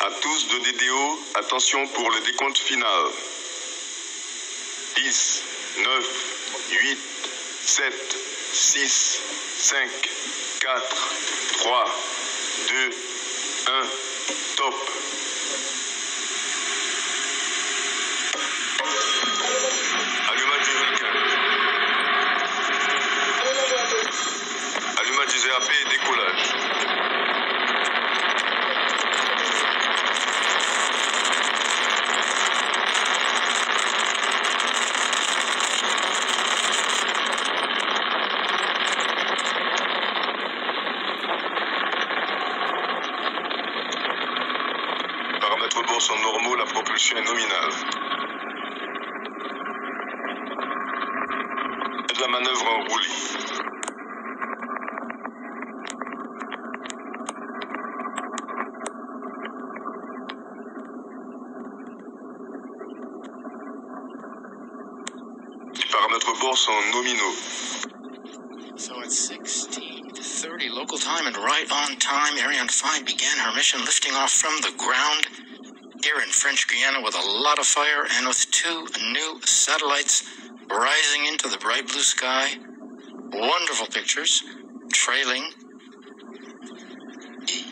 À tous de DDO, attention pour le décompte final. 10, 9, 8, 7, 6, 5, 4, 3, 2, 1, top. Allumage du Vulcain. Allumage des EAP et décollage. Paramètres bord sont normaux, la propulsion est nominale. De la manœuvre en roulis. Les paramètres bord sont nominaux. So at 16:30 local time and right on time, Ariane 5 began her mission, lifting off from the ground here in French Guiana with a lot of fire and with 2 new satellites rising into the bright blue sky. Wonderful pictures, trailing the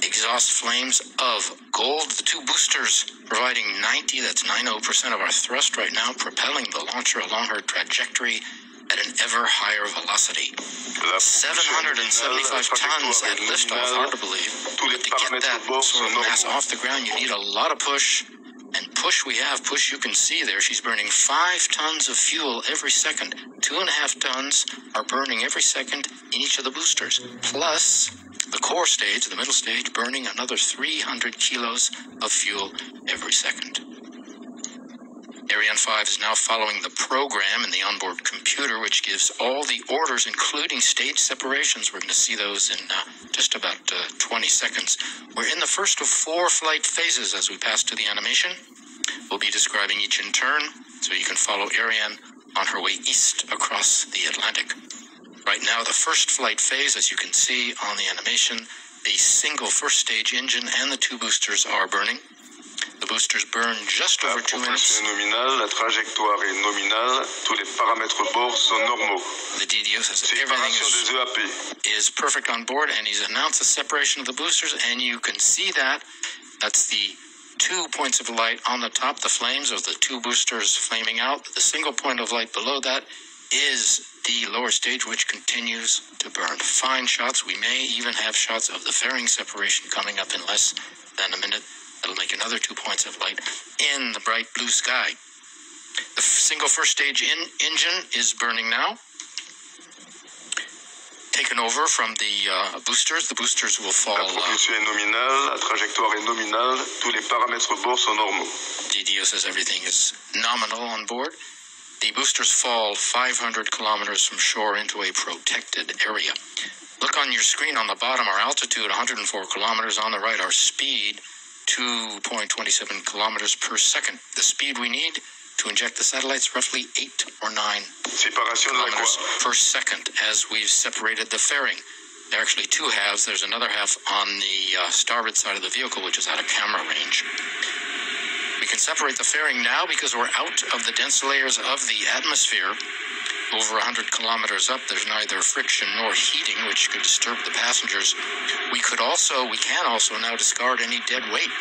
exhaust flames of gold. The 2 boosters providing 90% of our thrust right now, propelling the launcher along her trajectory at an ever higher velocity. 775 tons at liftoff, hard to believe. But to get that sort of mass off the ground, you need a lot of push. And push we have. Push you can see there. She's burning 5 tons of fuel every second. 2.5 tons are burning every second in each of the boosters. Plus the core stage, the middle stage, burning another 300 kilos of fuel every second. Ariane 5 is now following the program in the onboard computer, which gives all the orders, including stage separations. We're going to see those in just about 20 seconds. We're in the first of 4 flight phases as we pass to the animation. We'll be describing each in turn, so you can follow Ariane on her way east across the Atlantic. Right now, the first flight phase, as you can see on the animation, the single first stage engine and the 2 boosters are burning. The boosters burn just over 2 minutes. La propulsion est nominale, la trajectoire est nominale, tous les paramètres bord sont normaux. The DDO says everything is perfect on board, and he's announced the separation of the boosters, and you can see that. That's the 2 points of light on the top, the flames of the 2 boosters flaming out. The single point of light below that is the lower stage, which continues to burn. Fine shots. We may even have shots of the fairing separation coming up in less than a minute. That'll make another 2 points of light in the bright blue sky. The single first stage engine is burning now. Taken over from the boosters. The boosters will fall. La propulsion est nominale, la trajectoire est nominale, tous les paramètres bord sont normaux. DDO says everything is nominal on board. The boosters fall 500 kilometers from shore into a protected area. Look on your screen on the bottom, our altitude 104 kilometers, on the right our speed 2.27 kilometers per second. The speed we need to inject the satellites, roughly 8 or 9 kilometers per second, as we've separated the fairing. There are actually 2 halves. There's another half on the starboard side of the vehicle, which is out of camera range. We can separate the fairing now because we're out of the dense layers of the atmosphere. Over 100 kilometers up, there's neither friction nor heating, which could disturb the passengers. We can also now discard any dead weight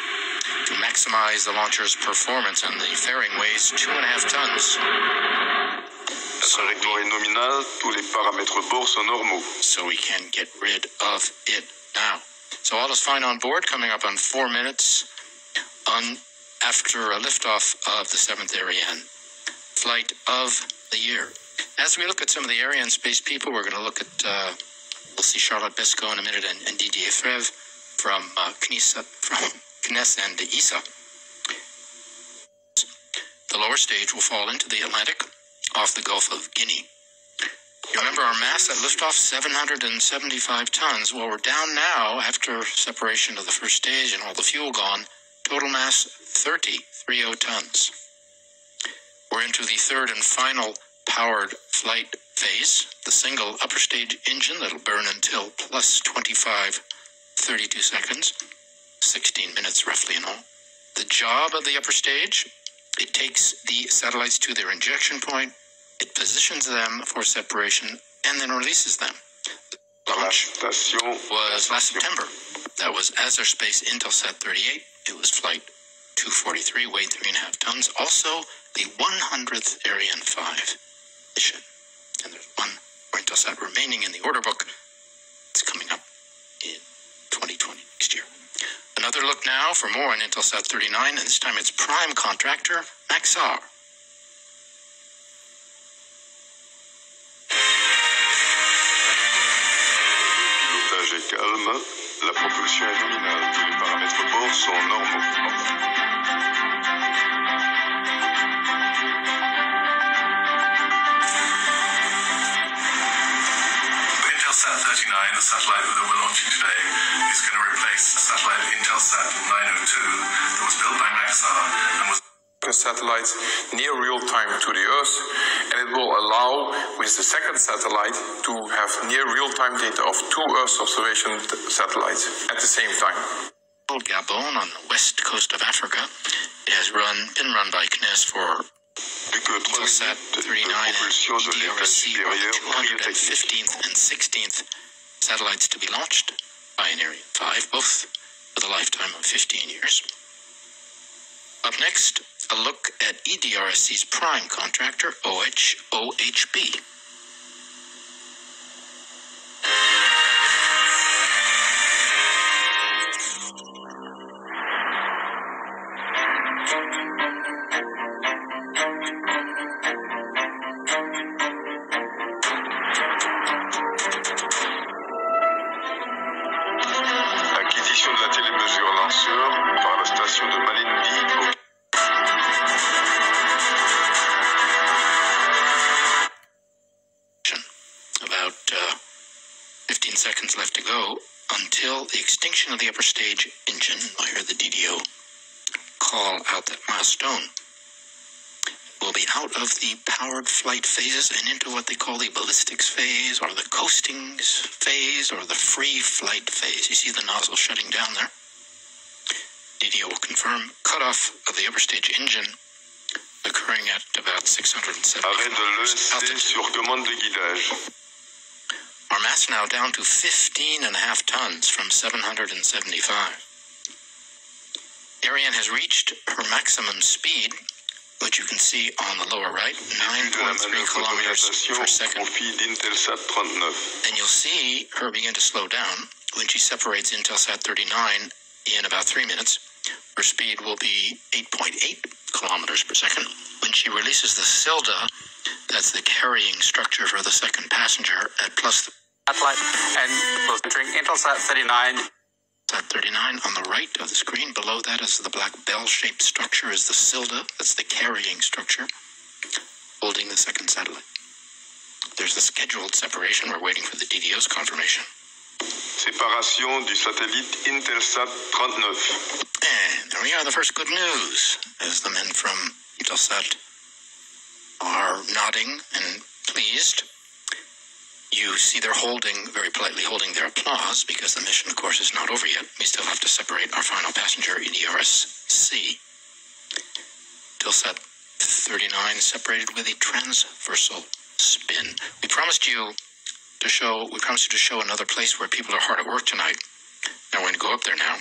to maximize the launcher's performance, and the fairing weighs 2.5 tons. La trajectoire est nominale, tous les paramètres bord sont normaux. So we can get rid of it now. So all is fine on board, coming up on 4 minutes after a liftoff of the 7th Ariane flight of the year. As we look at some of the Ariane space people, we're going to look at, we'll see Charlotte Besco in a minute and Didier Frev from Kness and ESA. The lower stage will fall into the Atlantic off the Gulf of Guinea. You remember our mass at liftoff, 775 tons. Well, we're down now after separation of the first stage and all the fuel gone. Total mass, 30 tons. We're into the 3rd and final powered flight phase, the single upper stage engine that'll burn until plus 32 seconds. 16 minutes roughly in all. The job of the upper stage, it takes the satellites to their injection point, it positions them for separation, and then releases them. The launch was last September. That was Azerspace Intelsat 38. It was flight 243, weighed 3.5 tons. Also, the 100th Ariane 5 mission. And there's one for Intelsat remaining in the order book. It's coming up in 2020, next year. Another look now for more on Intelsat 39, and this time it's prime contractor Maxar. Le pilotage est calme, la propulsion est nominale, tous les paramètres bord sont normaux. Intelsat 39, the satellite that we're launching today, is going to replace satellite Intelsat 902 that was built by Maxar and was satellite near real time to the Earth, and it will allow, with the second satellite, to have near real time data of two Earth observation satellites at the same time. Gabon on the west coast of Africa. It has been run by CNES for Intelsat 39 and EDRSC, 215th and 16th satellites to be launched by an Ariane 5, both with a lifetime of 15 years. Up next, a look at EDRSC's prime contractor, OHB. Acquisition de la télémesure lanceur par la station de Malindi. About 15 seconds left to go until the extinction of the upper stage engine. I heard the DDO call out that milestone. We'll be out of the powered flight phases and into what they call the ballistics phase, or the coastings phase, or the free flight phase. You see the nozzle shutting down there. DDO will confirm cutoff of the upper stage engine occurring at about 670 Arrêt de l'ESC sur commande de guidage. Our mass now down to 15.5 tons from 775. Ariane has reached her maximum speed, which you can see on the lower right, 9.3 kilometers per second. And you'll see her begin to slow down when she separates Intelsat 39 in about 3 minutes. Her speed will be 8.8 kilometers per second. When she releases the Silda, that's the carrying structure for the second passenger, at plus the satellite, and we're entering Intelsat 39. Intelsat 39 on the right of the screen. Below that is the black bell-shaped structure, is the Silda. That's the carrying structure holding the second satellite. There's the scheduled separation. We're waiting for the DDO's confirmation. Séparation du satellite Intelsat 39. And there we are, the first good news, as the men from Intelsat are nodding and pleased. You see they're very politely holding their applause, because the mission, of course, is not over yet. We still have to separate our final passenger, EDRSC. Intelsat 39 separated with a transversal spin. We promised you to show another place where people are hard at work tonight. Now we're going to go up there now.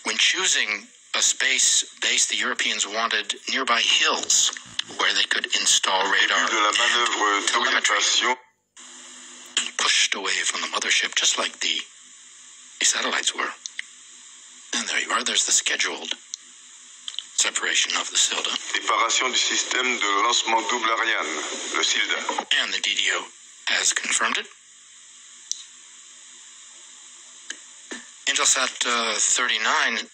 When choosing a space base, the Europeans wanted nearby hills where they could install radar and telemetry, pushed away from the mothership, just like the satellites were. And there you are. There's the scheduled separation of the Silda. Séparation du système de lancement double Ariane, le Silda. And the DDO has confirmed it. Intelsat 39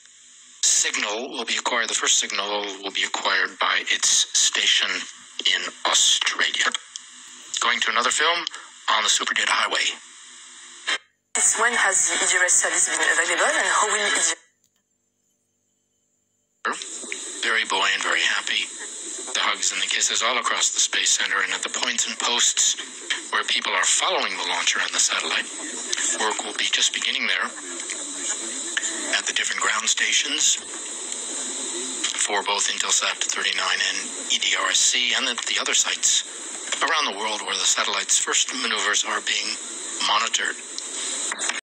signal will be acquired. The first signal will be acquired by its station in Australia. Going to another film on the Super Data Highway. When has the EDRS service been available, and how will it... Very buoyant, very happy. The hugs and the kisses all across the Space Center, and at the points and posts where people are following the launcher and the satellite. Work will be just beginning there at the different ground ground stations for both Intelsat 39 and EDRSC, and at the other sites around the world where the satellite's first maneuvers are being monitored.